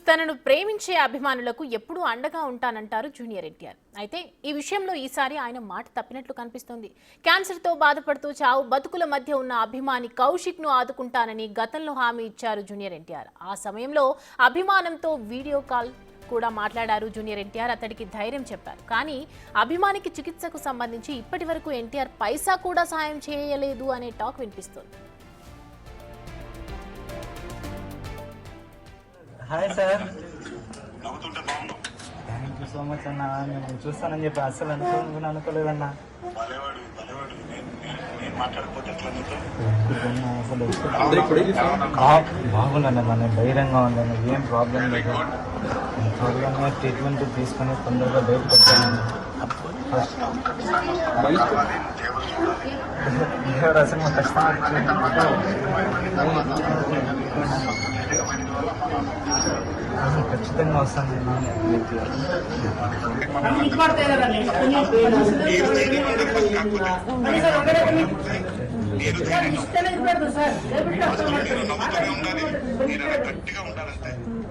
తనను ప్రేమించే అభిమానులకు ఎప్పుడూ అండగా ఉంటానంటారు జూనియర్ ఎన్టీఆర్. అయితే ఈ విషయంలో ఈసారి ఆయన మాట తప్పినట్లు కనిపిస్తోంది. క్యాన్సర్తో బాధపడుతూ చావు బతుకుల మధ్య ఉన్న అభిమాని కౌశిక్ను ఆదుకుంటానని గతంలో హామీ ఇచ్చారు జూనియర్ ఎన్టీఆర్. ఆ సమయంలో అభిమానంతో వీడియో కాల్ కూడా మాట్లాడారు జూనియర్ ఎన్టీఆర్. అతడికి ధైర్యం చెప్పారు. కానీ అభిమానికి చికిత్సకు సంబంధించి ఇప్పటి వరకు ఎన్టీఆర్ పైసా కూడా సాయం చేయలేదు అనే టాక్ వినిపిస్తోంది. Hi sir, thank you so much అన్న. నేను చూస్తానని చెప్పి అస్సలు అనుకోలేదన్నా. బాగున్నాను, నేను ధైర్యంగా ఉన్నాను, ఏం ప్రాబ్లం లేదు. త్వరగానే ట్రీట్మెంట్ తీసుకొని తొందరగా బయటకు వచ్చాను. అసలు ఖచ్చితంగా వస్తాను.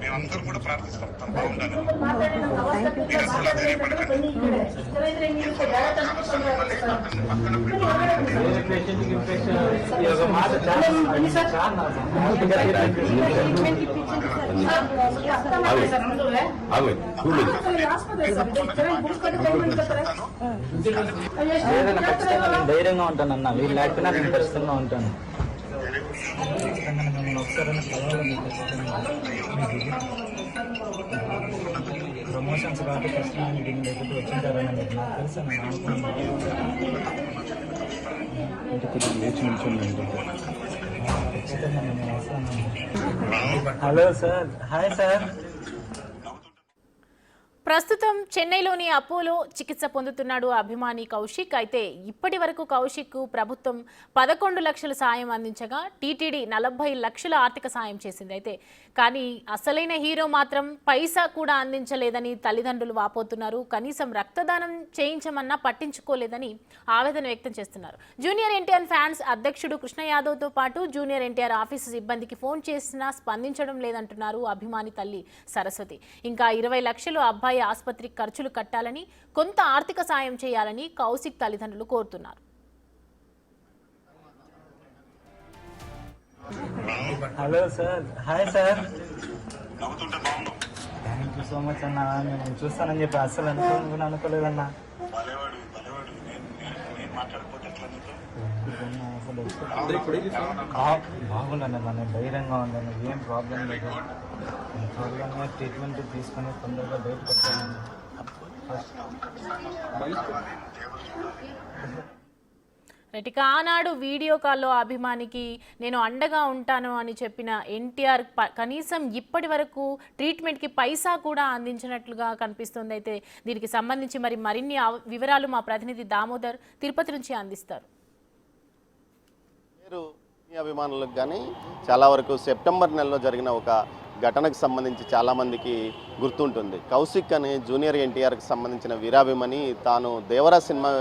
మేమందరం కూడా ప్రార్థిస్తాం తను బాగుండాలి. ధైర్యంగా ఉంటాను అన్న, వీళ్ళు లేకపోయినా నేను ఖచ్చితంగా ఉంటాను. ప్రమోషన్స్ కాబట్టి ఖచ్చితంగా దీని దగ్గర వచ్చింటారని నాకు తెలుసు. ఖచ్చితంగా నేను వస్తాను. Hello sir, hi sir. ప్రస్తుతం చెన్నైలోని అపోలో చికిత్స పొందుతున్నాడు అభిమాని కౌశిక్. అయితే ఇప్పటి వరకు కౌశిక్ ప్రభుత్వం 11 లక్షల సాయం అందించగా టీటీడీ 40 లక్షల ఆర్థిక సాయం చేసింది. అయితే కానీ అసలైన హీరో మాత్రం పైసా కూడా అందించలేదని తల్లిదండ్రులు వాపోతున్నారు. కనీసం రక్తదానం చేయించమన్నా పట్టించుకోలేదని ఆవేదన వ్యక్తం చేస్తున్నారు. జూనియర్ ఎన్టీఆర్ ఫ్యాన్స్ అధ్యక్షుడు కృష్ణ యాదవ్తో పాటు జూనియర్ ఎన్టీఆర్ ఆఫీసు సిబ్బందికి ఫోన్ చేసినా స్పందించడం లేదంటున్నారు అభిమాని తల్లి సరస్వతి. ఇంకా 20 లక్షలు అబ్బాయి ఆసుపత్రి ఖర్చులు కట్టాలని, కొంత ఆర్థిక సాయం చేయాలని కౌశిక్ తల్లిదండ్రులు కోరుతున్నారు. Hello sir, hi sir. Thank you so much అన్న. నేను చూస్తానని చెప్పి అస్సలు అనుకోలేదన్నా. బాగున్నాను, నేను ధైర్యంగా ఉన్నాను, ఏం ప్రాబ్లం లేదు. త్వరగానే ట్రీట్మెంట్ తీసుకొని తొందరగా బయటకు వచ్చాను. ఇక ఆనాడు వీడియో కాల్లో అభిమానికి నేను అండగా ఉంటాను అని చెప్పిన ఎన్టీఆర్ కనీసం ఇప్పటి వరకు ట్రీట్మెంట్కి పైసా కూడా అందించినట్లుగా కనిపిస్తుంది. అయితే దీనికి సంబంధించి మరిన్ని వివరాలు మా ప్రతినిధి దామోదర్ తిరుపతి నుంచి అందిస్తారు. మీ అభిమానులకు కానీ చాలా వరకు సెప్టెంబర్ నెలలో జరిగిన ఒక ఘటనకు సంబంధించి చాలామందికి గుర్తుంటుంది. కౌశిక్ అనే జూనియర్ ఎన్టీఆర్కి సంబంధించిన వీరాభిమాని తాను దేవరా సినిమా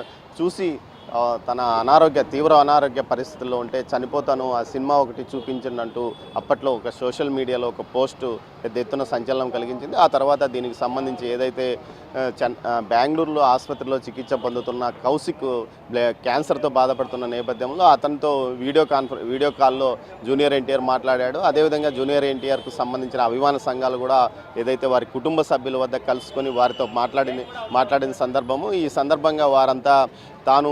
చూసి తన తీవ్ర అనారోగ్య పరిస్థితుల్లో ఉంటే చనిపోతాను, ఆ సినిమా ఒకటి చూపించిందంటూ అప్పట్లో ఒక సోషల్ మీడియాలో ఒక పోస్టు పెద్ద ఎత్తున సంచలనం కలిగించింది. ఆ తర్వాత దీనికి సంబంధించి ఏదైతే బెంగళూరులో ఆసుపత్రిలో చికిత్స పొందుతున్న కౌశిక్ క్యాన్సర్తో బాధపడుతున్న నేపథ్యంలో అతనితో వీడియో కాల్లో జూనియర్ ఎన్టీఆర్ మాట్లాడాడు. అదేవిధంగా జూనియర్ ఎన్టీఆర్కు సంబంధించిన అభిమాన సంఘాలు కూడా ఏదైతే వారి కుటుంబ సభ్యుల వద్ద కలుసుకొని వారితో మాట్లాడిన సందర్భము. ఈ సందర్భంగా వారంతా తాను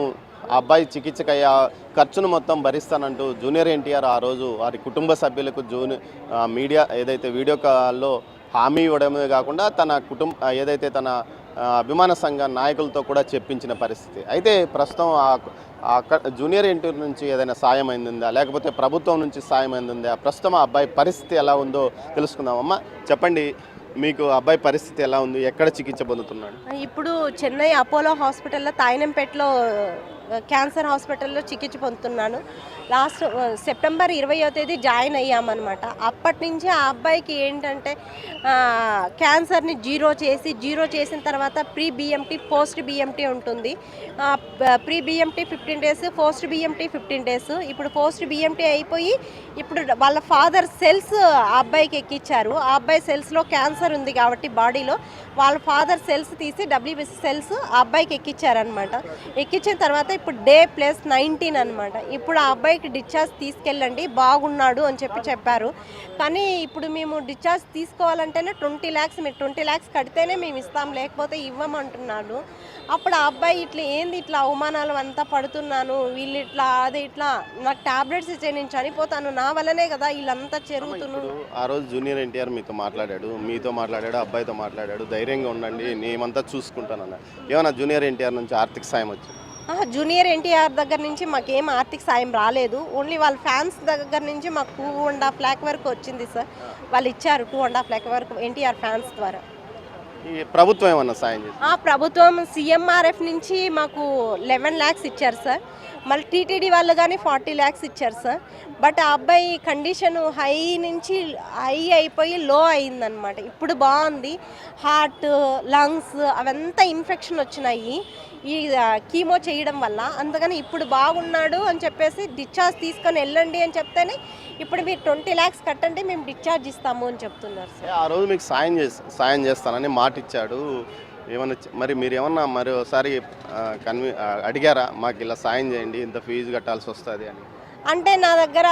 అబ్బాయి చికిత్సకయ్యే ఖర్చును మొత్తం భరిస్తానంటూ జూనియర్ ఎన్టీఆర్ ఆ రోజు వారి కుటుంబ సభ్యులకు మీడియా ఏదైతే వీడియో కాల్లో హామీ ఇవ్వడమే కాకుండా ఏదైతే తన అభిమాన సంఘ నాయకులతో కూడా చెప్పించిన పరిస్థితి. అయితే ప్రస్తుతం జూనియర్ ఎన్టీఆర్ నుంచి ఏదైనా సాయం అయిందా, లేకపోతే ప్రభుత్వం నుంచి సాయం అయిందా, ప్రస్తుతం ఆ అబ్బాయి పరిస్థితి ఎలా ఉందో తెలుసుకుందామమ్మా. చెప్పండి, మీకు అబ్బాయి పరిస్థితి ఎలా ఉంది, ఎక్కడ చికిత్స పొందుతున్నాడు? ఇప్పుడు చెన్నై అపోలో హాస్పిటల్లో తాయినంపేటలో క్యాన్సర్ హాస్పిటల్లో చికిత్స పొందుతున్నాను. లాస్ట్ సెప్టెంబర్ 20వ తేదీ జాయిన్ అయ్యామన్నమాట. అప్పటి నుంచి ఆ అబ్బాయికి ఏంటంటే క్యాన్సర్ని జీరో చేసిన తర్వాత ప్రీ బిఎంటీ పోస్ట్ బిఎంటీ ఉంటుంది. Pre BMT 15 days, post BMT 15 days. ఇప్పుడు పోస్ట్ బిఎంటీ అయిపోయి ఇప్పుడు వాళ్ళ ఫాదర్ సెల్స్ ఆ అబ్బాయికి ఎక్కించారు. ఆ అబ్బాయి సెల్స్లో క్యాన్సర్ ఉంది కాబట్టి బాడీలో వాళ్ళ ఫాదర్ సెల్స్ తీసి డబ్ల్యూబీసీ సెల్స్ ఆ అబ్బాయికి ఎక్కించారనమాట. ఎక్కించిన తర్వాత ఇప్పుడు డే +19 అనమాట. ఇప్పుడు ఆ అబ్బాయికి డిశ్చార్జ్ తీసుకెళ్ళండి బాగున్నాడు అని చెప్పారు. కానీ ఇప్పుడు మేము డిశ్చార్జ్ తీసుకోవాలంటేనే 20 lakhs, మీరు 20 lakhs కడితేనే మేము ఇస్తాం, లేకపోతే ఇవ్వమంటున్నాడు. అప్పుడు ఆ అబ్బాయి ఇట్లా అవమానాలు అంతా పడుతున్నాను, వీళ్ళు ఇట్లా నాకు టాబ్లెట్స్ ఇచ్చే, నేను చనిపోతాను, నా వల్లనే కదా వీళ్ళంతా జరుగుతున్నాను. ఆ రోజు జూనియర్ ఎన్టీఆర్ మీతో మాట్లాడాడు, అబ్బాయితో మాట్లాడాడు, ధైర్యంగా ఉండండి నేమంతా చూసుకుంటానన్న. ఏమన్నా జూనియర్ ఎన్టీఆర్ నుంచి ఆర్థిక సాయం వచ్చింది? జూనియర్ ఎన్టీఆర్ దగ్గర నుంచి మాకేం ఆర్థిక సాయం రాలేదు. ఓన్లీ వాళ్ళ ఫ్యాన్స్ దగ్గర నుంచి మాకు 2.5 lakh వరకు వచ్చింది సార్. వాళ్ళు ఇచ్చారు 2.5 lakh వరకు ఎన్టీఆర్ ఫ్యాన్స్ ద్వారా. ఈ ప్రభుత్వం ఏమన్నా సాయం చేసింది? ప్రభుత్వం సిఎంఆర్ఎఫ్ నుంచి మాకు 11 lakhs ఇచ్చారు సార్. మళ్ళీ టీటీడీ వాళ్ళు కానీ 40 lakhs ఇచ్చారు సార్. బట్ ఆ అబ్బాయి కండిషన్ హై నుంచి హై అయిపోయి లో అయిందనమాట. ఇప్పుడు బాగుంది. హార్ట్, లంగ్స్ అవంతా ఇన్ఫెక్షన్ వచ్చినాయి ఈ కీమో చేయడం వల్ల. అందుకని ఇప్పుడు బాగున్నాడు అని చెప్పేసి డిశ్చార్జ్ తీసుకొని వెళ్ళండి అని చెప్తేనే ఇప్పుడు మీరు 20 lakhs కట్టండి మేము డిశ్చార్జ్ ఇస్తాము అని చెప్తున్నారు సార్. ఆ రోజు మీకు సాయం చేస్తానని మాట ఇచ్చాడు. ఏమన్నా మరి మీరు ఏమన్నా మరోసారి అడిగారా మాకు ఇలా సాయం చేయండి, ఇంత ఫీజు కట్టాల్సి వస్తుంది అని? అంటే నా దగ్గర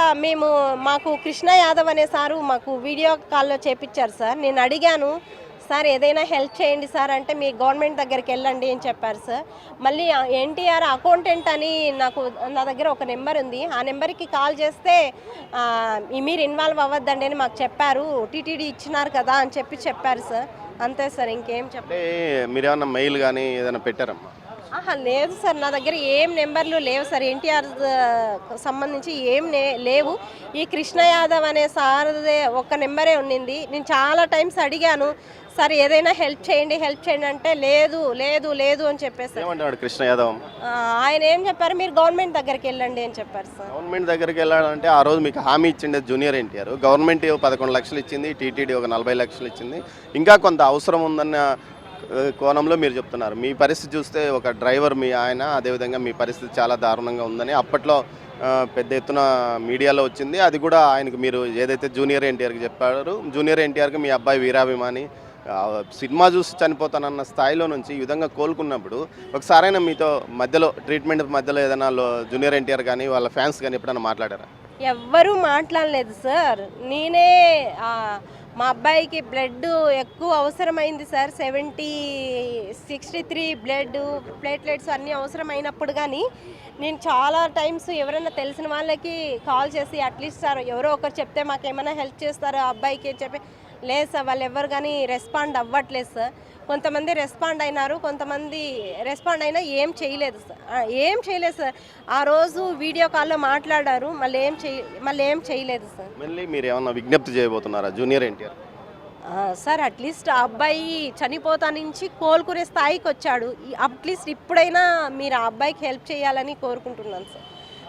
మాకు కృష్ణ యాదవ్ అనే సారు మాకు వీడియో కాల్లో చేపించారు సార్. నేను అడిగాను, సార్ ఏదైనా హెల్ప్ చేయండి సార్ అంటే, మీ గవర్నమెంట్ దగ్గరికి వెళ్ళండి అని చెప్పారు సార్. మళ్ళీ ఎన్టీఆర్ అకౌంటెంట్ అని నా దగ్గర ఒక నెంబర్ ఉంది, ఆ నెంబర్కి కాల్ చేస్తే మీరు ఇన్వాల్వ్ అవ్వద్దండి అని మాకు చెప్పారు. టీటీడీ ఇచ్చినారు కదా అని చెప్పారు సార్. అంతే సార్, ఇంకేం చెప్పండి. మీరు ఏమన్నా మెయిల్ కానీ ఏదైనా పెట్టారమ్మా? లేదు సార్, నా దగ్గర ఏం నెంబర్లు లేవు సార్. ఎన్టీఆర్ సంబంధించి ఏం లేవు. ఈ కృష్ణ యాదవ్ అనే సార్దే ఒక నెంబరే ఉండింది. నేను చాలా టైమ్స్ అడిగాను, సార్ ఏదైనా హెల్ప్ చేయండి అంటే లేదు అని చెప్పేసారు. కృష్ణ యాదవ్ ఆయన ఏం చెప్పారు, మీరు గవర్నమెంట్ దగ్గరికి వెళ్ళండి అని చెప్పారు సార్. గవర్నమెంట్ దగ్గరికి వెళ్ళాలంటే ఆ రోజు మీకు హామీ ఇచ్చిండే జూనియర్ ఎన్టీఆర్. గవర్నమెంట్ 11 lakhs ఇచ్చింది, టీటీడీ ఒక 40 lakhs ఇచ్చింది. ఇంకా కొంత అవసరం ఉందన్న కోణంలో మీరు చెప్తున్నారు. మీ పరిస్థితి చూస్తే ఒక డ్రైవర్ మీ ఆయన, అదేవిధంగా మీ పరిస్థితి చాలా దారుణంగా ఉందని అప్పట్లో పెద్ద ఎత్తున మీడియాలో వచ్చింది. అది కూడా ఆయనకు మీరు ఏదైతే జూనియర్ ఎన్టీఆర్కి చెప్పారు, జూనియర్ ఎన్టీఆర్కి మీ అబ్బాయి వీరాభిమాని, సినిమా చూసి చనిపోతానన్న స్థాయిలో నుంచి ఈ విధంగా కోలుకున్నప్పుడు ఒకసారైనా మీతో ట్రీట్మెంట్ మధ్యలో ఏదైనా జూనియర్ ఎన్టీఆర్ కానీ వాళ్ళ ఫ్యాన్స్ కానీ ఎప్పుడైనా మాట్లాడారా? ఎవ్వరూ మాట్లాడలేదు సార్. నేనే మా అబ్బాయికి బ్లడ్ ఎక్కువ అవసరమైంది సార్. 63 బ్లడ్ ప్లేట్లెట్స్ అన్నీ అవసరమైనప్పుడు కానీ నేను చాలా టైమ్స్ ఎవరైనా తెలిసిన వాళ్ళకి కాల్ చేసి, అట్లీస్ట్ సార్ ఎవరో ఒకరు చెప్తే మాకేమైనా హెల్ప్ చేస్తారో అబ్బాయికి అని చెప్పి, లేదు సార్ వాళ్ళు ఎవరు కానీ రెస్పాండ్ అవ్వట్లేదు సార్. కొంతమంది రెస్పాండ్ అయినారు, కొంతమంది రెస్పాండ్ అయినా ఏం చేయలేదు సార్. ఆ రోజు వీడియో కాల్లో మాట్లాడారు, మళ్ళీ ఏం చేయలేదు సార్. మళ్ళీ మీరు ఏమన్నా విజ్ఞప్తి చేయబోతున్నారా జూనియర్ ఎన్టీఆర్? సార్ అట్లీస్ట్ ఆ అబ్బాయి చనిపోతా నుంచి కోలుకునే స్థాయికి వచ్చాడు. అట్లీస్ట్ ఇప్పుడైనా మీరు ఆ అబ్బాయికి హెల్ప్ చేయాలని కోరుకుంటున్నాను సార్.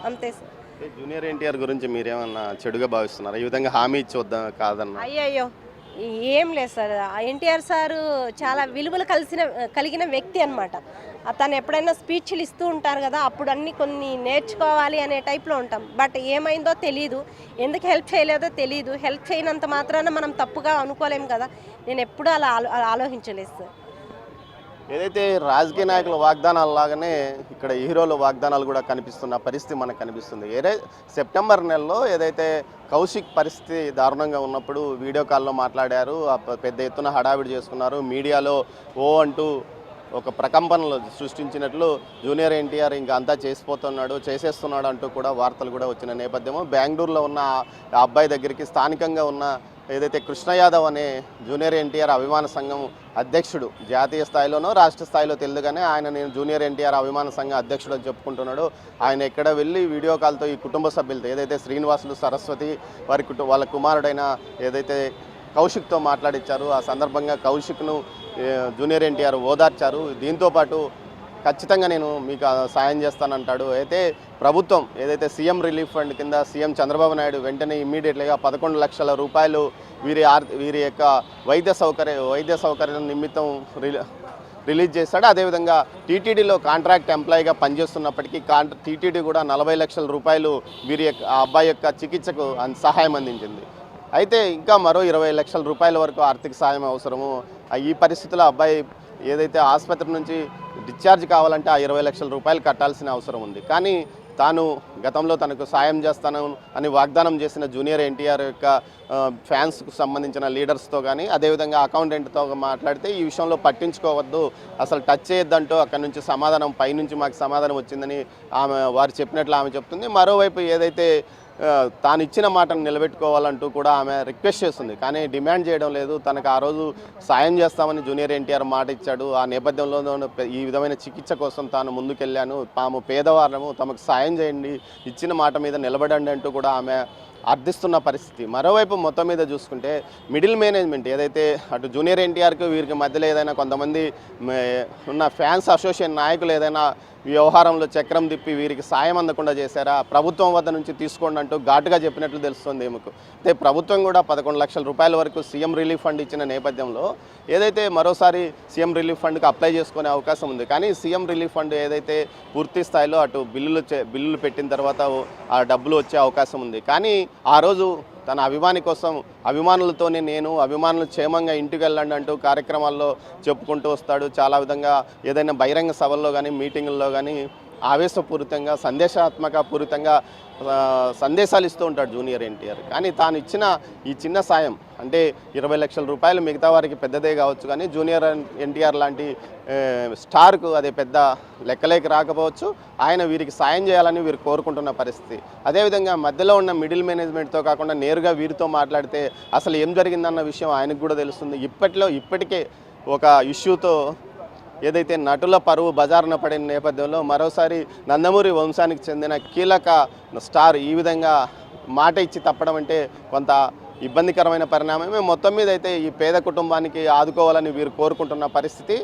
అంతే సార్. జూనియర్ ఎన్టీఆర్ గురించి మీరేమన్నా చెడుగా భావిస్తున్నారా? ఈ విధంగా హామీ ఇచ్చి వద్దా కాదన్న? అయ్యయ్యో ఏం లేదు సార్. ఎన్టీఆర్ సారు చాలా విలువలు కలిగిన వ్యక్తి అనమాట. తను ఎప్పుడైనా స్పీచ్లు ఇస్తూ ఉంటారు కదా, అప్పుడు కొన్ని నేర్చుకోవాలి అనే టైప్లో ఉంటాం. బట్ ఏమైందో తెలీదు, ఎందుకు హెల్ప్ చేయలేదో తెలీదు. హెల్ప్ చేయనంత మాత్రాన మనం తప్పుగా అనుకోలేం కదా. నేను ఎప్పుడూ అలా ఆలోచించలేదు సార్. ఏదైతే రాజకీయ నాయకుల వాగ్దానాలు లాగానే ఇక్కడ హీరోల వాగ్దానాలు కూడా కనిపిస్తున్న పరిస్థితి మనకు కనిపిస్తుంది. సెప్టెంబర్ నెలలో ఏదైతే కౌశిక్ పరిస్థితి దారుణంగా ఉన్నప్పుడు వీడియో కాల్లో మాట్లాడారు, పెద్ద ఎత్తున హడావిడి చేసుకున్నారు, మీడియాలో అంటూ ఒక ప్రకంపనలు సృష్టించినట్లు జూనియర్ ఎన్టీఆర్ ఇంకా అంతా చేసేస్తున్నాడు అంటూ కూడా వార్తలు కూడా వచ్చిన నేపథ్యము. బెంగళూరులో ఉన్న ఆ అబ్బాయి దగ్గరికి స్థానికంగా ఉన్న ఏదైతే కృష్ణ యాదవ్ అనే జూనియర్ ఎన్టీఆర్ అభిమాన సంఘం అధ్యక్షుడు, జాతీయ స్థాయిలోనో రాష్ట్ర స్థాయిలో తెలియదు కానీ నేను జూనియర్ ఎన్టీఆర్ అభిమాన సంఘం అధ్యక్షుడు అని చెప్పుకుంటున్నాడు. ఆయన ఎక్కడ వెళ్ళి వీడియో కాల్తో ఈ కుటుంబ సభ్యులతో ఏదైతే శ్రీనివాసులు, సరస్వతి వాళ్ళ కుమారుడైన ఏదైతే కౌశిక్తో మాట్లాడించారు, ఆ సందర్భంగా కౌశిక్ను జూనియర్ ఎన్టీఆర్ ఓదార్చారు. దీంతోపాటు ఖచ్చితంగా నేను మీకు సాయం చేస్తానంటాడు. అయితే ప్రభుత్వం ఏదైతే సీఎం రిలీఫ్ ఫండ్ కింద సీఎం చంద్రబాబు నాయుడు వెంటనే ఇమ్మీడియట్గా 11 లక్షల రూపాయలు వీరి యొక్క వైద్య సౌకర్యం నిమిత్తం రిలీజ్ చేశాడు. అదేవిధంగా టీటీడీలో కాంట్రాక్ట్ ఎంప్లాయీగా పనిచేస్తున్నప్పటికీ టీటీడీ కూడా 40 లక్షల రూపాయలు ఆ అబ్బాయి యొక్క చికిత్సకు సహాయం అందించింది. అయితే ఇంకా మరో 20 లక్షల రూపాయల వరకు ఆర్థిక సాయం అవసరము. ఈ పరిస్థితుల్లో అబ్బాయి ఏదైతే ఆసుపత్రి నుంచి డిశ్చార్జ్ కావాలంటే ఆ 20 లక్షల రూపాయలు కట్టాల్సిన అవసరం ఉంది. కానీ తాను గతంలో తనకు సాయం చేస్తాను అని వాగ్దానం చేసిన జూనియర్ ఎన్టీఆర్ యొక్క ఫ్యాన్స్కు సంబంధించిన లీడర్స్తో కానీ అదేవిధంగా అకౌంటెంట్తో మాట్లాడితే ఈ విషయంలో పట్టించుకోవద్దు, అసలు టచ్ చేయొద్దంటూ అక్కడి నుంచి సమాధానం పైనుంచి మాకు సమాధానం వచ్చిందని వారు చెప్పినట్లు ఆమె చెప్తుంది. మరోవైపు ఏదైతే తాను ఇచ్చిన మాటను నిలబెట్టుకోవాలంటూ కూడా ఆమె రిక్వెస్ట్ చేస్తుంది, కానీ డిమాండ్ చేయడం లేదు. తనకు ఆ రోజు సాయం చేస్తామని జూనియర్ ఎన్టీఆర్ మాట ఇచ్చాడు. ఆ నేపథ్యంలో ఈ విధమైన చికిత్స కోసం తాను ముందుకెళ్ళాను, తాము పేదవాళ్ళము, తమకు సాయం చేయండి, ఇచ్చిన మాట మీద నిలబడండి అంటూ కూడా ఆమె అర్థిస్తున్న పరిస్థితి. మరోవైపు మొత్తం మీద చూసుకుంటే మిడిల్ మేనేజ్మెంట్ ఏదైతే అటు జూనియర్ ఎన్టీఆర్కి వీరికి మధ్యలో ఏదైనా కొంతమంది ఉన్న ఫ్యాన్స్ అసోసియేషన్ నాయకులు ఏదైనా వ్యవహారంలో చక్రం తిప్పి వీరికి సాయం అందకుండా చేశారా, ప్రభుత్వం వద్ద నుంచి తీసుకోండి అంటూ ఘాటుగా చెప్పినట్లు తెలుస్తుంది ఏమకు. అయితే ప్రభుత్వం కూడా 11 లక్షల రూపాయల వరకు సీఎం రిలీఫ్ ఫండ్ ఇచ్చిన నేపథ్యంలో ఏదైతే మరోసారి సీఎం రిలీఫ్ ఫండ్కి అప్లై చేసుకునే అవకాశం ఉంది. కానీ సీఎం రిలీఫ్ ఫండ్ ఏదైతే పూర్తి స్థాయిలో అటు బిల్లులు పెట్టిన తర్వాత ఆ డబ్బులు వచ్చే అవకాశం ఉంది. కానీ ఆ రోజు తన అభిమాని కోసం అభిమానులతోనే నేను అభిమానులు క్షేమంగా ఇంటికి వెళ్ళండి అంటూ కార్యక్రమాల్లో చెప్పుకుంటూ వస్తాడు. చాలా విధంగా ఏదైనా బహిరంగ సభల్లో కానీ మీటింగుల్లో కానీ ఆవేశపూరితంగా సందేశాత్మకపూరితంగా సందేశాలు ఇస్తూ ఉంటాడు జూనియర్ ఎన్టీఆర్. కానీ తాను ఇచ్చిన ఈ చిన్న సాయం అంటే 20 లక్షల రూపాయలు మిగతా వారికి పెద్దదే కావచ్చు, కానీ జూనియర్ ఎన్టీఆర్ లాంటి స్టార్కు అదే పెద్ద లెక్కలేకి రాకపోవచ్చు. ఆయన వీరికి సాయం చేయాలని వీరు కోరుకుంటున్న పరిస్థితి. అదేవిధంగా మధ్యలో ఉన్న మిడిల్ మేనేజ్మెంట్తో కాకుండా నేరుగా వీరితో మాట్లాడితే అసలు ఏం జరిగిందన్న విషయం ఆయనకు కూడా తెలుస్తుంది. ఇప్పటికే ఒక ఇష్యూతో ఏదైతే నటుల పరువు బజారున పడిన నేపథ్యంలో మరోసారి నందమూరి వంశానికి చెందిన కీలక స్టార్ ఈ విధంగా మాట ఇచ్చి తప్పడం అంటే కొంత ఇబ్బందికరమైన పరిణామమే. మొత్తం మీద అయితే ఈ పేద కుటుంబానికి ఆదుకోవాలని వీరు కోరుకుంటున్న పరిస్థితి.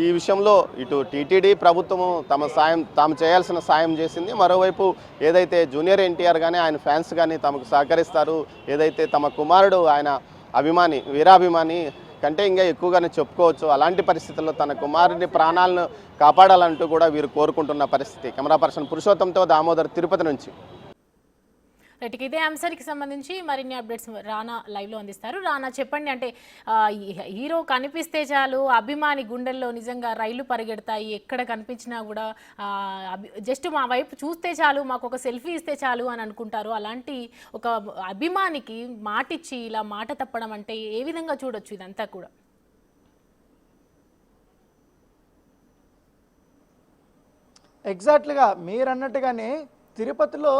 ఈ విషయంలో ఇటు టీటీడీ ప్రభుత్వము తాము చేయాల్సిన సాయం చేసింది. మరోవైపు ఏదైతే జూనియర్ ఎన్టీఆర్ కానీ ఆయన ఫ్యాన్స్ కానీ తమకు సహకరిస్తారు, ఏదైతే తమ కుమారుడు ఆయన వీరాభిమాని కంటే ఇంకా ఎక్కువగానే చెప్పుకోవచ్చు, అలాంటి పరిస్థితుల్లో తన కుమారుడి ప్రాణాలను కాపాడాలంటూ కూడా వీరు కోరుకుంటున్న పరిస్థితి. కెమెరా పర్సన్ పురుషోత్తంతో దామోదర్, తిరుపతి నుంచి. రైట్, ఇదే అంశానికి సంబంధించి మరిన్ని అప్డేట్స్ రానా లైవ్లో అందిస్తారు. రానా, చెప్పండి, అంటే హీరో కనిపిస్తే చాలు అభిమాని గుండెల్లో నిజంగా రైలు పరిగెడతాయి, ఎక్కడ కనిపించినా కూడా జస్ట్ మా వైపు చూస్తే చాలు, మాకు ఒక సెల్ఫీ ఇస్తే చాలు అని అనుకుంటారు. అలాంటి ఒక అభిమానికి మాటిచ్చి ఇలా మాట తప్పడం అంటే ఏ విధంగా చూడొచ్చు ఇదంతా కూడా? ఎగ్జాక్ట్గా మీరు అన్నట్టుగానే తిరుపతిలో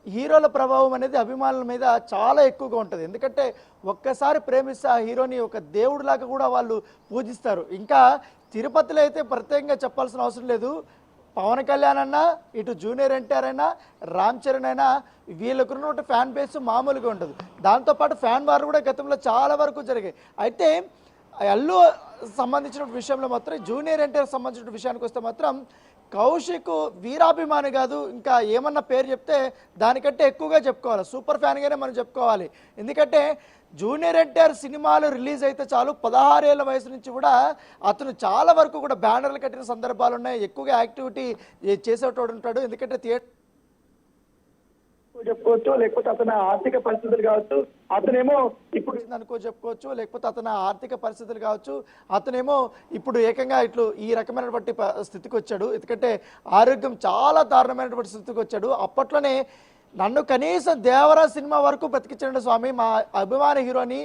హీరోల ప్రభావం అనేది అభిమానుల మీద చాలా ఎక్కువగా ఉంటుంది. ఎందుకంటే ఒక్కసారి ప్రేమిస్తే ఆ హీరోని ఒక దేవుడిలాగా కూడా వాళ్ళు పూజిస్తారు. ఇంకా తిరుపతిలో అయితే ప్రత్యేకంగా చెప్పాల్సిన అవసరం లేదు. పవన్ కళ్యాణ్ అన్నా, ఇటు జూనియర్ ఎన్టీఆర్ అయినా, రామ్ చరణ్ అయినా, వీళ్ళకున్న ఫ్యాన్ బేస్ మామూలుగా ఉంటుంది. దాంతోపాటు ఫ్యాన్ వారు కూడా గతంలో చాలా వరకు జరిగాయి. అయితే అల్లు సంబంధించిన విషయంలో మాత్రం, జూనియర్ ఎన్టీఆర్ సంబంధించిన విషయానికి వస్తే మాత్రం కౌశిక్ వీరాభిమాని కాదు, ఇంకా ఏమన్నా పేరు చెప్తే దానికంటే ఎక్కువగా చెప్పుకోవాలి, సూపర్ ఫ్యాన్గానే మనం చెప్పుకోవాలి. ఎందుకంటే జూనియర్ ఎన్టీఆర్ సినిమాలు రిలీజ్ అయితే చాలు 16 ఏళ్ళ వయసు నుంచి కూడా అతను చాలా వరకు కూడా బ్యానర్లు కట్టిన సందర్భాలు ఉన్నాయి, ఎక్కువగా యాక్టివిటీ చేసేటోడు ఉంటాడు. ఎందుకంటే థియేటర్ చెప్పుకోవచ్చు, లేకపోతే అతని ఆర్థిక పరిస్థితులు కావచ్చు, అతనేమో ఇప్పుడు అనుకో చెప్పుకోవచ్చు, లేకపోతే అతని ఆర్థిక పరిస్థితులు కావచ్చు, అతనేమో ఇప్పుడు ఏకంగా ఇట్లు ఈ రకమైనటువంటి స్థితికి వచ్చాడు. ఎందుకంటే ఆరోగ్యం చాలా దారుణమైనటువంటి స్థితికి వచ్చాడు. అప్పట్లోనే నన్ను కనీసం దేవరా సినిమా వరకు బ్రతికించండి స్వామి, మా అభిమాన హీరోని,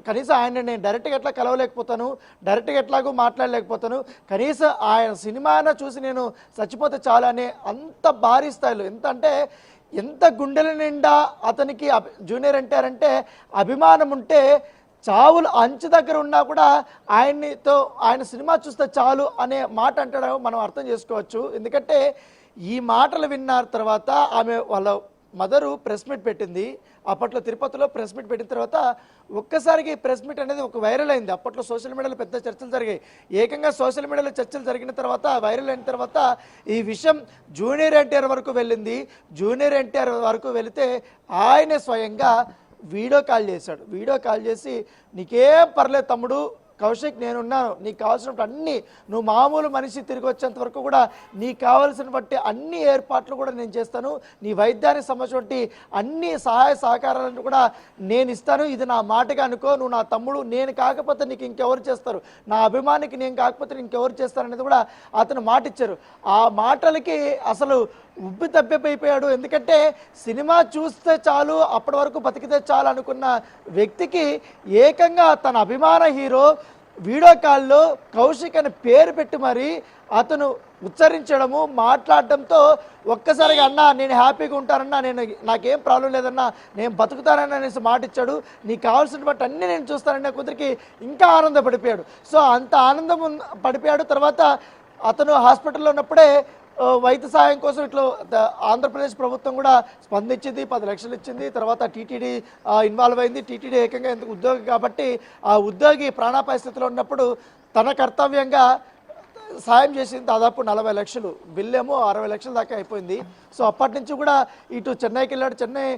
కనీసం ఆయన నేను డైరెక్ట్గా ఎట్లా కలవలేకపోతాను, డైరెక్ట్గా ఎట్లాగో మాట్లాడలేకపోతాను, కనీసం ఆయన సినిమాను చూసి నేను చచ్చిపోతే చాలు అనే అంత భారీ స్థాయిలో, ఎంత గుండెల నిండా అతనికి జూనియర్ ఎన్టీఆర్ అంటే అభిమానం ఉంటే చావులు అంచు దగ్గర ఉన్నా కూడా ఆయన సినిమా చూస్తే చాలు అనే మాట అంటాడో మనం అర్థం చేసుకోవచ్చు. ఎందుకంటే ఈ మాటలు విన్న తర్వాత ఆమె వాళ్ళ మదరు ప్రెస్ మీట్ పెట్టింది. అప్పట్లో తిరుపతిలో ప్రెస్ మీట్ పెట్టిన తర్వాత ఒక్కసారికి ప్రెస్ మీట్ అనేది ఒక వైరల్ అయింది. అప్పట్లో సోషల్ మీడియాలో పెద్ద చర్చలు జరిగాయి. ఏకంగా సోషల్ మీడియాలో చర్చలు జరిగిన తర్వాత వైరల్ అయిన తర్వాత ఈ విషయం జూనియర్ ఎన్టీఆర్ వరకు వెళ్ళింది. జూనియర్ ఎన్టీఆర్ వరకు వెళితే ఆయనే స్వయంగా వీడియో కాల్ చేశాడు. వీడియో కాల్ చేసి నీకేం పర్లేదు తమ్ముడు కౌశిక్, నేనున్నాను, నీకు కావాల్సినప్పుడు అన్నీ, నువ్వు మామూలు మనిషి తిరిగి వచ్చేంత వరకు కూడా నీకు కావాల్సిన బట్టి అన్ని ఏర్పాట్లు కూడా నేను చేస్తాను, నీ వైద్యానికి సంబంధించినటువంటి అన్ని సహాయ సహకారాలను కూడా నేను ఇస్తాను, ఇది నా మాటగా అనుకో, నువ్వు నా తమ్ముడు, నేను కాకపోతే నీకు ఇంకెవరు చేస్తారు, నా అభిమానికి నేను కాకపోతే ఇంకెవరు చేస్తారు అనేది కూడా అతను మాట ఇచ్చారు. ఆ మాటలకి అసలు ఉబ్బి తప్పిపోయిపోయాడు. ఎందుకంటే సినిమా చూస్తే చాలు, అప్పటి వరకు బతికితే చాలు అనుకున్న వ్యక్తికి ఏకంగా తన అభిమాన హీరో వీడియో కాల్లో కౌశిక్ అని పేరు పెట్టి మరి అతను ఉచ్చరించడము, మాట్లాడడంతో ఒక్కసారిగా అన్నా నేను హ్యాపీగా ఉంటానన్నా, నాకేం ప్రాబ్లం లేదన్నా, నేను బతుకుతానని అనేసి మాట ఇచ్చాడు, నీకు కావాల్సిన బట్టి అన్నీ నేను చూస్తానన్న కుదిరికి ఇంకా ఆనందపడిపోయాడు. సో అంత ఆనందం పడిపోయాడు. తర్వాత అతను హాస్పిటల్లో ఉన్నప్పుడే వైద్య సహాయం కోసం ఇట్లా ఆంధ్రప్రదేశ్ ప్రభుత్వం కూడా స్పందించింది, 10 లక్షలు ఇచ్చింది. తర్వాత టీటీడీ ఇన్వాల్వ్ అయింది. టీటీడీ ఏకంగా ఎందుకు ఉద్యోగి కాబట్టి ఆ ఉద్యోగి ప్రాణాపాయ స్థితిలో ఉన్నప్పుడు తన కర్తవ్యంగా సాయం చేసింది. దాదాపు 40 లక్షలు, బిల్లేమో 60 లక్షల దాకా అయిపోయింది. సో అప్పటి నుంచి కూడా ఇటు చెన్నైకి వెళ్ళాడు. చెన్నై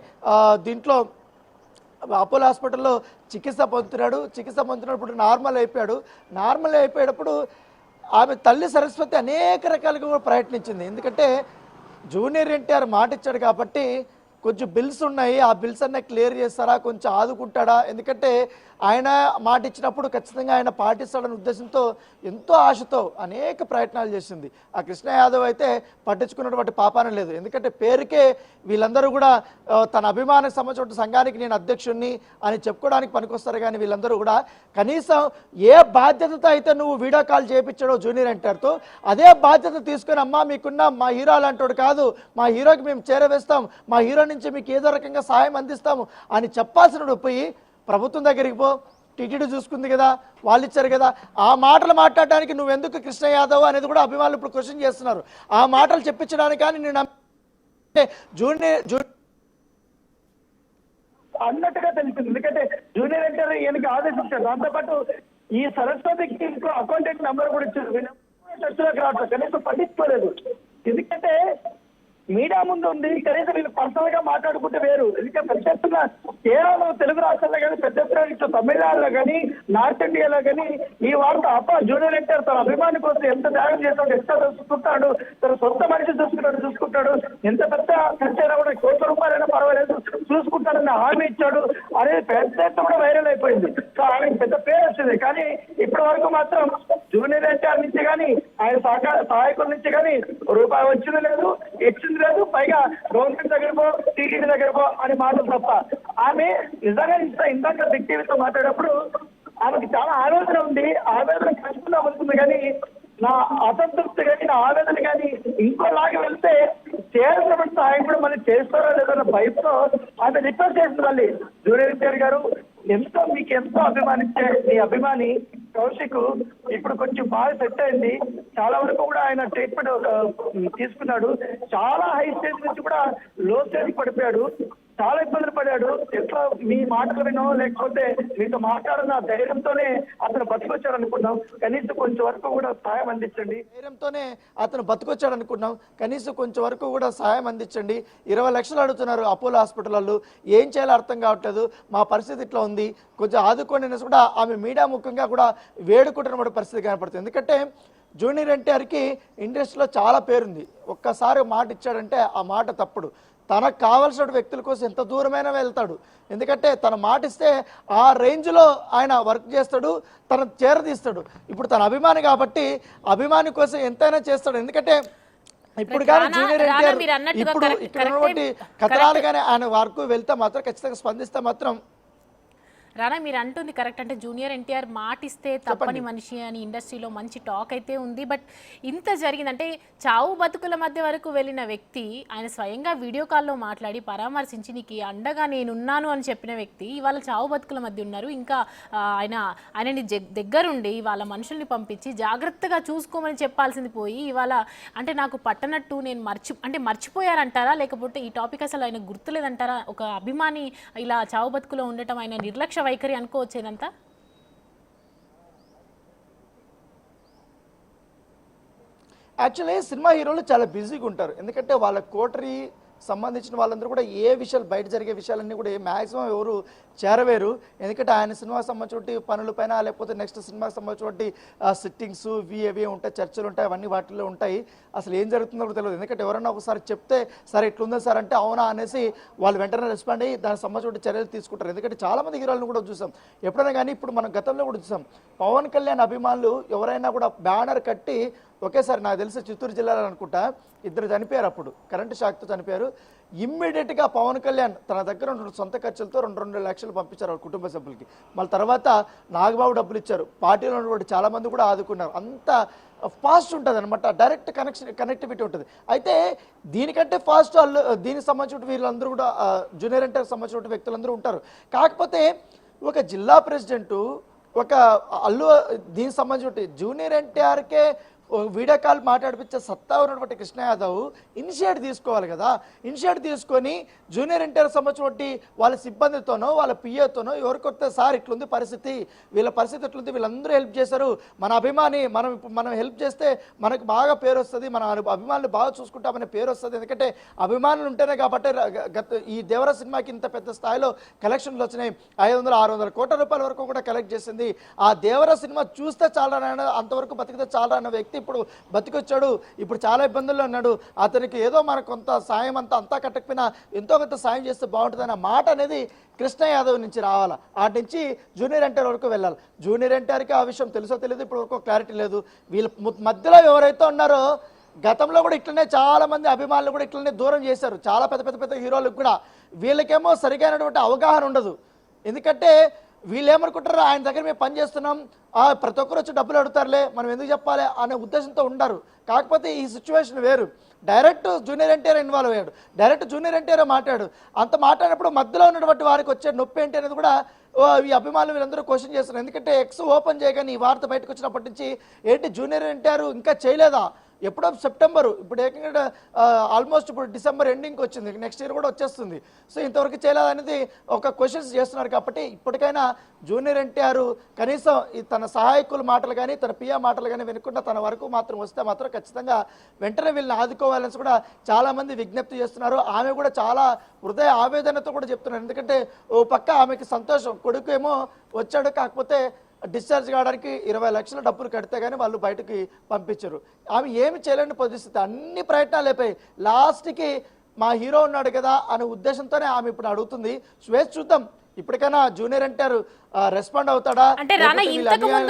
దీంట్లో అపోలో హాస్పిటల్లో చికిత్స పొందుతున్నప్పుడు నార్మల్ అయిపోయాడు. నార్మల్ అయిపోయేటప్పుడు ఆమె తల్లి సరస్వతి అనేక రకాలుగా కూడా ప్రయత్నించింది. ఎందుకంటే జూనియర్ ఎన్టీఆర్ మాట ఇచ్చాడు కాబట్టి కొంచెం బిల్స్ ఉన్నాయి, ఆ బిల్స్ అన్నీ క్లియర్ చేస్తారా, కొంచెం ఆదుకుంటాడా, ఎందుకంటే ఆయన మాట ఇచ్చినప్పుడు ఖచ్చితంగా ఆయన పాటిస్తాడనే ఉద్దేశంతో ఎంతో ఆశతో అనేక ప్రయత్నాలు చేసింది. ఆ కృష్ణ యాదవ్ అయితే పట్టించుకున్నటువంటి పాపాన లేదు. ఎందుకంటే పేరుకే వీళ్ళందరూ కూడా తన అభిమానికి సంబంధించిన సంఘానికి నేను అధ్యక్షుడిని అని చెప్పుకోవడానికి పనికొస్తారు. కానీ వీళ్ళందరూ కూడా కనీసం ఏ బాధ్యతతో అయితే నువ్వు వీడియో కాల్ చేయించాడో జూనియర్ ఎన్టీఆర్తో అదే బాధ్యత తీసుకొని, అమ్మా మీకున్న మా హీరో అలాంటోడు కాదు, మా హీరోకి మేము చేరవేస్తాం, మా హీరో నుంచి మీకు ఏదో రకంగా సహాయం అందిస్తాము అని చెప్పాల్సిన పోయి ప్రభుత్వం దగ్గరికి పో, టీటీడీ చూసుకుంది కదా, వాళ్ళు ఇచ్చారు కదా, ఆ మాటలు మాట్లాడడానికి నువ్వెందుకు కృష్ణ యాదవ్ అనేది కూడా అభిమానులు ఇప్పుడు క్వశ్చన్ చేస్తున్నారు. ఆ మాటలు చెప్పించడానికి కానీ నేను జూనియర్ అన్నట్టుగా తెలిసింది. ఎందుకంటే జూనియర్ ఎన్టీఆర్ ఈయనకి ఆదేశించారు. దాంతోపాటు ఈ సరస్వతికి ఇంకో అకౌంటెంట్ నెంబర్ కూడా ఇచ్చారు. చర్చలోకి రావట్లేదు, కనీసం పట్టించుకోలేదు. ఎందుకంటే మీడియా ముందు ఉంది, కనీసం వీళ్ళు పర్సనల్ గా మాట్లాడుకుంటే వేరు. ఎందుకంటే పెద్ద ఎత్తున కేవలం తెలుగు రాష్ట్రాల్లో కానీ, పెద్ద ఎత్తున ఇట్లా తమిళనాడులో కానీ, నార్త్ ఇండియాలో కానీ ఈ వార్త జూనియర్ ఎన్టీఆర్ తన అభిమాని కోసం ఎంత త్యాగం చేస్తాడు, ఎంత చూసుకుంటాడు, తన సొంత మనిషి చూసుకుంటాడు, ఎంత పెద్ద ఖర్చైనా కూడా ₹1,00,000 పర్వాలేదు చూసుకుంటాడని హామీ ఇచ్చాడు అనేది పెద్ద ఎత్తున కూడా వైరల్ అయిపోయింది. సో ఆయనకి పెద్ద పేరు వచ్చింది. కానీ ఇప్పటి వరకు మాత్రం జూనియర్ ఎన్టీఆర్ నుంచి కానీ, ఆయన సహాయకుల నుంచి కానీ రూపాయి వచ్చింది లేదు, ఇచ్చింది లేదు. పైగా గవర్నమెంట్ దగ్గర పో, టీటీడీ దగ్గర పో అని మాటలు తప్ప. ఆమె నిజంగా ఇందాక బిగ్ టీవీతో మాట్లాడేటప్పుడు ఆమెకి చాలా ఆవేదన ఉంది, ఆవేదన కష్టంగా ఉంటుంది. కానీ నా అసంతృప్తి కానీ, నా ఆవేదన కానీ ఇంకోలాగా వెళ్తే చేయాల్సిన సహాయం కూడా మళ్ళీ చేస్తారో లేదన్న భయంతో ఆమె రిక్వెస్ట్ చేస్తుంది. మళ్ళీ జూనియర్ ఎన్టీఆర్ గారు మీకు ఎంతో అభిమానించే మీ అభిమాని కౌశిక్ ఇప్పుడు కొంచెం బాగా సెట్ అయింది. చాలా వరకు కూడా ఆయన ట్రీట్మెంట్ తీసుకున్నాడు. చాలా హై స్టేజ్ నుంచి కూడా లో స్టేజ్ పడిపోయాడు. చాలా ఇబ్బందులు పడ్డాడు. ఎట్లా మీ మాటలు వినో లేకపోతే మీతో మాట్లాడిన ధైర్యంతోనే అతను బతికొచ్చాడు అనుకున్నాం. కనీసం కొంచెం వరకు కూడా సహాయం అందించండి. ధైర్యంతోనే అతను బతికొచ్చాడు అనుకున్నాం. కనీసం కొంచెం వరకు కూడా సహాయం అందించండి. 20 లక్షలు అడుగుతున్నారు అపోలో హాస్పిటల్ వాళ్ళు. ఏం చేయాలో అర్థం కావట్లేదు, మా పరిస్థితి ఇట్లా ఉంది, కొంచెం ఆదుకోండి అనేసి కూడా ఆమె మీడియా ముఖ్యంగా కూడా వేడుకుంటున్న పరిస్థితి కనపడుతుంది. ఎందుకంటే జూనియర్ ఎన్టీఆర్కి ఇండస్ట్రీలో చాలా పేరుంది. ఒక్కసారి మాట ఇచ్చాడంటే ఆ మాట తప్పుడు. తనకు కావాల్సిన వ్యక్తుల కోసం ఎంత దూరమైనా వెళ్తాడు. ఎందుకంటే తన మాట ఇస్తే ఆ రేంజ్లో ఆయన వర్క్ చేస్తాడు, తన చేరదీస్తాడు. ఇప్పుడు తన అభిమాని కాబట్టి అభిమాని కోసం ఎంతైనా చేస్తాడు. ఎందుకంటే ఇప్పుడు కానీ జూనియర్ ఎన్టీఆర్ ఇప్పుడు ఇక్కడ ఉన్నటువంటి కథనాలు కానీ ఆయన వర్క్ వెళ్తే మాత్రం ఖచ్చితంగా స్పందిస్తే మాత్రం రానా మీరు అంటుంది కరెక్ట్. అంటే జూనియర్ ఎన్టీఆర్ మాటిస్తే తప్పని మనిషి అని ఇండస్ట్రీలో మంచి టాక్ అయితే ఉంది. బట్ ఇంత జరిగిందంటే చావు బతుకుల మధ్య వరకు వెళ్ళిన వ్యక్తి ఆయన స్వయంగా వీడియో కాల్లో మాట్లాడి పరామర్శించి నీకు అండగా నేనున్నాను అని చెప్పిన వ్యక్తి ఇవాళ చావు బతుకుల మధ్య ఉన్నారు. ఇంకా ఆయనని దగ్గరుండి వాళ్ళ మనుషుల్ని పంపించి జాగ్రత్తగా చూసుకోమని చెప్పాల్సింది పోయి ఇవాళ అంటే నాకు పట్టనట్టు నేను మర్చిపోయారంటారా, లేకపోతే ఈ టాపిక్ అసలు ఆయన గుర్తులేదంటారా? ఒక అభిమాని ఇలా చావు బతుకులో ఉండటం ఆయన నిర్లక్ష్య వైఖరి అనుకోవచ్చేనంతా. యాక్చువల్లీ సినిమా హీరోలు చాలా బిజీగా ఉంటారు. ఎందుకంటే వాళ్ళ కోటరీ సంబంధించిన వాళ్ళందరూ కూడా ఏ విషయాలు బయట జరిగే విషయాలన్నీ కూడా మ్యాక్సిమం ఎవరు చేరవేరు. ఎందుకంటే ఆయన సినిమాకి సంబంధించిన పనులపైన లేకపోతే నెక్స్ట్ సినిమాకి సంబంధించిన సిట్టింగ్స్ అవి ఉంటాయి, చర్చలు ఉంటాయి, అవన్నీ వాటిల్లో ఉంటాయి. అసలు ఏం జరుగుతుందో కూడా తెలియదు. ఎందుకంటే ఎవరైనా ఒకసారి చెప్తే సరే ఇట్లుందా సార్ అంటే అవునా అనేసి వాళ్ళు వెంటనే రెస్పాండ్ అయ్యి దానికి సంబంధించిన చర్యలు తీసుకుంటారు. ఎందుకంటే చాలామంది హీరోలను కూడా చూసాం ఎప్పుడైనా కానీ. ఇప్పుడు మనం గతంలో కూడా చూసాం పవన్ కళ్యాణ్ అభిమానులు ఎవరైనా కూడా బ్యానర్ కట్టి ఒకేసారి నాకు తెలిసి చిత్తూరు జిల్లాలో అనుకుంటా 2 చనిపోయారు. అప్పుడు కరెంటు షాక్తో చనిపోయారు. ఇమ్మీడియట్గా పవన్ కళ్యాణ్ తన దగ్గర ఉన్న సొంత ఖర్చులతో 2 లక్షలు పంపించారు వాళ్ళ కుటుంబ సభ్యులకి. మళ్ళీ తర్వాత నాగబాబు డబ్బులు ఇచ్చారు. పార్టీలో ఉన్నటువంటి చాలామంది కూడా ఆదుకున్నారు. అంత ఫాస్ట్ ఉంటుంది అనమాట, డైరెక్ట్ కనెక్టివిటీ ఉంటుంది. అయితే దీనికంటే ఫాస్ట్ దీనికి సంబంధించిన వీళ్ళందరూ కూడా జూనియర్ ఎన్టీఆర్కి సంబంధించిన వ్యక్తులందరూ ఉంటారు. కాకపోతే ఒక జిల్లా ప్రెసిడెంటు ఒక దీనికి సంబంధించిన జూనియర్ ఎన్టీఆర్కే వీడియో కాల్ మాట్లాడిపించే సత్తా ఉన్నటువంటి కృష్ణ యాదవ్ ఇనిషియేట్ తీసుకోవాలి కదా. ఇనిషియేట్ తీసుకొని జూనియర్ ఎన్టీఆర్ సంబంధించి వాళ్ళ సిబ్బందితోనో వాళ్ళ పిఏతోనో ఎవరికొస్తే సార్ ఇట్లుంది పరిస్థితి, వీళ్ళ పరిస్థితి ఇట్లుంది, వీళ్ళందరూ హెల్ప్ చేశారు, మన అభిమాని మనం హెల్ప్ చేస్తే మనకు బాగా పేరు వస్తుంది, మన అభిమానులు బాగా చూసుకుంటామనే పేరు వస్తుంది. ఎందుకంటే అభిమానులు ఉంటేనే కాబట్టి ఈ దేవర సినిమాకి ఇంత పెద్ద స్థాయిలో కలెక్షన్లు వచ్చినాయి. 500-600 కోట్ల రూపాయల వరకు కూడా కలెక్ట్ చేసింది. ఆ దేవర సినిమా చూస్తే చాలా అంతవరకు బతికితే చాలా అన్న వ్యక్తి ఇప్పుడు బతికొచ్చాడు. ఇప్పుడు చాలా ఇబ్బందుల్లో ఉన్నాడు. అతనికి ఏదో మన కొంత సాయం అంతా కట్టకపోయినా ఎంతో కొంత సాయం చేస్తే బాగుంటుందన్న మాట అనేది కృష్ణ యాదవ్ నుంచి రావాలా. వాటి నుంచి జూనియర్ ఎన్టీఆర్ వరకు వెళ్ళాలి. జూనియర్ ఎన్టీఆర్కి ఆ విషయం తెలుసో తెలియదు, ఇప్పుడు వరకు క్లారిటీ లేదు. వీళ్ళ మధ్యలో ఎవరైతే ఉన్నారో గతంలో కూడా ఇట్లనే చాలా మంది అభిమానులు కూడా ఇట్లనే దూరం చేశారు. చాలా పెద్ద హీరోలకు కూడా వీళ్ళకేమో సరిగైనటువంటి అవగాహన ఉండదు. ఎందుకంటే వీళ్ళు ఏమనుకుంటారు, ఆయన దగ్గర మేము పని చేస్తున్నాం, ప్రతి ఒక్కరు వచ్చి డబ్బులు అడుగుతారులే, మనం ఎందుకు చెప్పాలి అనే ఉద్దేశంతో ఉండరు. కాకపోతే ఈ సిచ్యువేషన్ వేరు. డైరెక్ట్ జూనియర్ ఎన్టీఆర్ ఇన్వాల్వ్ అయ్యాడు, డైరెక్ట్ జూనియర్ ఎన్టీఆర్ మాట్లాడు. అంత మాట్లాడినప్పుడు మధ్యలో ఉన్నటువంటి వారికి వచ్చే నొప్పి ఏంటి అనేది కూడా ఈ అభిమానులు వీళ్ళందరూ క్వశ్చన్ చేస్తున్నారు. ఎందుకంటే ఎక్స్ ఓపెన్ చేయగానే ఈ వార్త బయటకు వచ్చినప్పటి నుంచి ఏంటి జూనియర్ ఎన్టీఆర్ ఇంకా చేయలేదా, ఎప్పుడో సెప్టెంబరు, ఇప్పుడు ఏకంగా ఆల్మోస్ట్ ఇప్పుడు డిసెంబర్ ఎండింగ్కి వచ్చింది, నెక్స్ట్ ఇయర్ కూడా వచ్చేస్తుంది. సో ఇంతవరకు చేయలేదనేది ఒక క్వశ్చన్స్ చేస్తున్నారు. కాబట్టి ఇప్పటికైనా జూనియర్ ఎన్టీఆర్ కనీసం తన సహాయకుల మాటలు కానీ తన పిఏ మాటలు కానీ వినకుండా తన వరకు మాత్రం వస్తే మాత్రం ఖచ్చితంగా వెంటనే వీళ్ళని ఆదుకోవాలని కూడా చాలామంది విజ్ఞప్తి చేస్తున్నారు. ఆమె కూడా చాలా హృదయ ఆవేదనతో కూడా చెప్తున్నారు. ఎందుకంటే ఓ పక్క ఆమెకి సంతోషం, కొడుకు ఏమో వచ్చాడు, కాకపోతే డిశ్చార్జ్ కావడానికి 20 లక్షల డబ్బులు కడితే కానీ వాళ్ళు బయటకి పంపించరు. ఆమె ఏమి చేయలేని పరిస్థితి, అన్ని ప్రయత్నాలు అయిపోయి లాస్ట్కి మా హీరో ఉన్నాడు కదా అనే ఉద్దేశంతోనే ఆమె ఇప్పుడు అడుగుతుంది. స్వేచ్ఛ చూద్దాం ఇప్పటికైనా జూనియర్ ఎన్టీఆర్ రెస్పాండ్ అవుతాడా,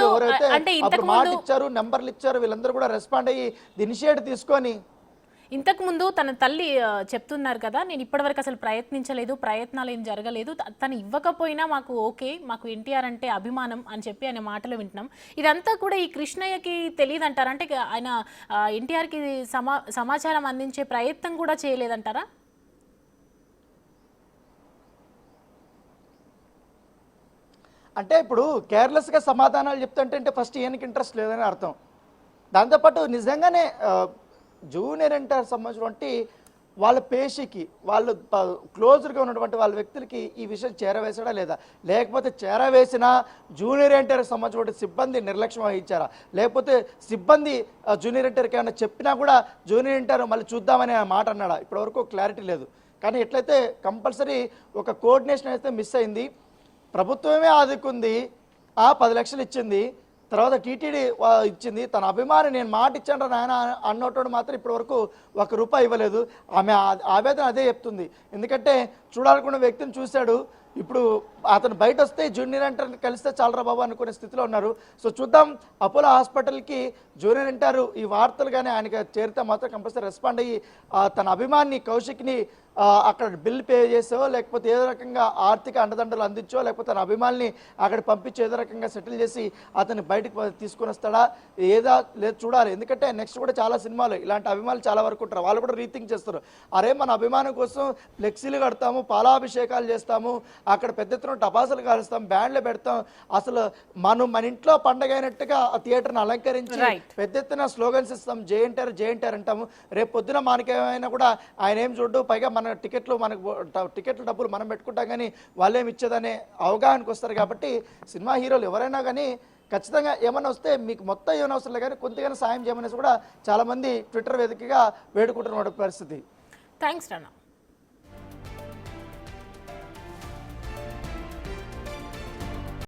ఎవరైతే మాట ఇచ్చారు నెంబర్లు ఇచ్చారు వీళ్ళందరూ కూడా రెస్పాండ్ అయ్యి ఇనిషియేటివ్ తీసుకొని. ఇంతకుముందు తన తల్లి చెప్తున్నారు కదా, నేను ఇప్పటివరకు అసలు ప్రయత్నించలేదు, ప్రయత్నాలు ఏం జరగలేదు, తను ఇవ్వకపోయినా మాకు ఓకే, మాకు ఎన్టీఆర్ అంటే అభిమానం అని చెప్పి ఆయన మాటలు వింటున్నాం. ఇదంతా కూడా ఈ కృష్ణయ్యకి తెలియదు అంటారా? అంటే ఆయన ఎన్టీఆర్కి సమాచారం అందించే ప్రయత్నం కూడా చేయలేదంటారా? అంటే ఇప్పుడు కేర్లెస్గా సమాధానాలు చెప్తుంటే ఫస్ట్ ఈయనకి ఇంట్రెస్ట్ లేదని అర్థం. దాంతోపాటు నిజంగానే జూనియర్ ఎన్టీఆర్ సంబంధించినటువంటి వాళ్ళ పేషికి వాళ్ళు క్లోజ్గా ఉన్నటువంటి వాళ్ళ వ్యక్తులకి ఈ విషయం చేరవేసాడా లేదా, లేకపోతే చేరవేసినా జూనియర్ ఎన్టీఆర్కి సంబంధించిన సిబ్బంది నిర్లక్ష్యం వహించారా, లేకపోతే సిబ్బంది జూనియర్ ఎన్టీఆర్కి ఏమైనా చెప్పినా కూడా జూనియర్ ఎన్టీఆర్ మళ్ళీ చూద్దామనే మాట అన్నాడా, ఇప్పటివరకు క్లారిటీ లేదు. కానీ ఎట్లయితే కంపల్సరీ ఒక కోఆర్డినేషన్ అయితే మిస్ అయింది. ప్రభుత్వమే ఆదుకుంది, 10 లక్షలు ఇచ్చింది, తర్వాత టీటీడీ ఇచ్చింది. తన అభిమాని నేను మాట ఇచ్చాను నాయన అన్నోటోడు మాత్రం ఇప్పటి వరకు ₹1 ఇవ్వలేదు. ఆమె ఆవేదన అదే చెప్తుంది. ఎందుకంటే చూడాలనుకున్న వ్యక్తిని చూశాడు, ఇప్పుడు అతను బయట వస్తే జూనియర్ ఎన్టీఆర్ని కలిస్తే చాలరా బాబు అనుకునే స్థితిలో ఉన్నారు. సో చూద్దాం, అపోలో హాస్పిటల్కి జూనియర్ ఎన్టీఆర్ ఈ వార్తలు కానీ ఆయనకి చేరితే మాత్రం కంపల్సరీ రెస్పాండ్ అయ్యి తన అభిమాని కౌశిక్ని అక్కడ బిల్ పే చేసో లేకపోతే ఏదో రకంగా ఆర్థిక అండదండలు అందించో లేకపోతే తన అభిమానిని అక్కడ పంపించి ఏదో రకంగా సెటిల్ చేసి అతన్ని బయటకు తీసుకొని వస్తాడా ఏదా లేదు చూడాలి. ఎందుకంటే నెక్స్ట్ కూడా చాలా సినిమాలు ఇలాంటి అభిమానులు చాలా వరకు ఉంటారు, వాళ్ళు కూడా రీథింక్ చేస్తారు. అరే మన అభిమానం కోసం ఫ్లెక్సీలు కడతాము, పాలాభిషేకాలు చేస్తాము, అక్కడ పెద్ద ఎత్తున టపాసులు కాలుస్తాం, బ్యాండ్లు పెడతాం, అసలు మన ఇంట్లో పండగ అయినట్టుగా ఆ థియేటర్ని అలంకరించి పెద్ద ఎత్తున స్లోగన్స్ ఇస్తాం, జే ఎన్టీఆర్ అంటాము. రేపు పొద్దున మనకేమైనా కూడా ఆయన ఏం చూడ్డు, పైగా మన టికెట్లు డబ్బులు మనం పెట్టుకుంటాం కానీ వాళ్ళేమి ఇచ్చేదనే అవగాహనకు వస్తారు. కాబట్టి సినిమా హీరోలు ఎవరైనా కానీ ఖచ్చితంగా ఏమైనా వస్తే మీకు మొత్తం ఏమైనా అవసరం లేదు కానీ కొంతగానో సాయం చేయమనేసి కూడా చాలామంది ట్విట్టర్ వేదికగా వేడుకుంటున్న పరిస్థితి. థ్యాంక్స్ రానా.